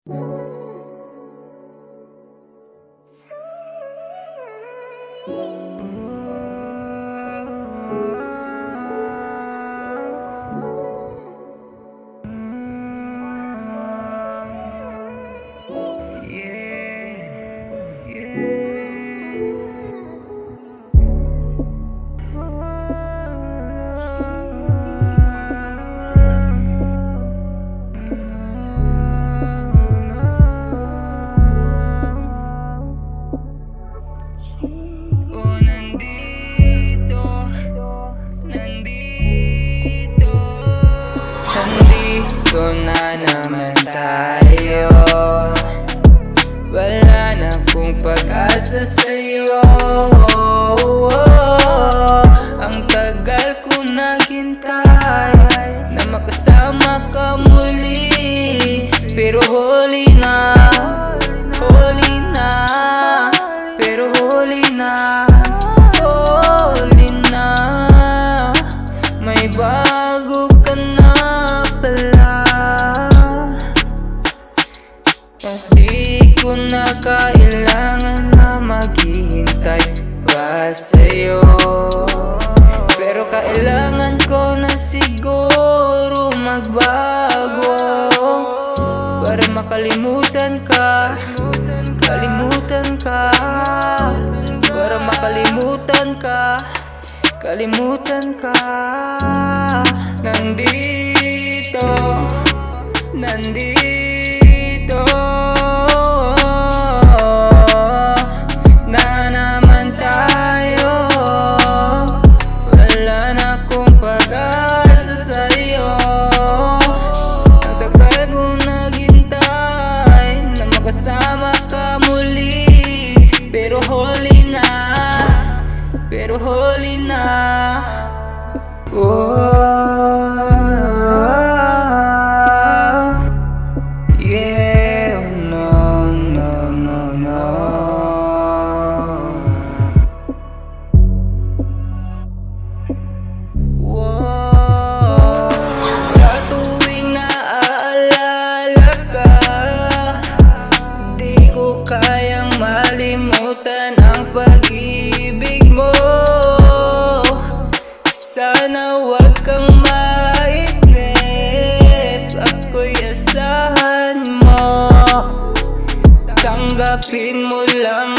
Nandito na naman tayo, wala na pong pag-asa sa'yo. Ang tagal ko naghintay na makasama ka muli, pero huli na, huli na, pero huli na, huli na. May bago ka na pala, di ko na kailangan na maghihintay pa sa'yo, pero kailangan ko na siguro magbago para makalimutan ka, kalimutan ka, para makalimutan ka, kalimutan ka. Nandito, nandito na naman tayo, wala na akong pag-asa sa'yo. Ang tagal kong naghintay na makasama ka muli, pero huli na, pero huli na. Oh, yeah, no, no, no, no. Whoa. Sa tuwing naaalala ka, di ko kayang malimutan ang pag-ibig mo. Sana wag kang mainip, ako'y asahan mo. Tanggapin mo lang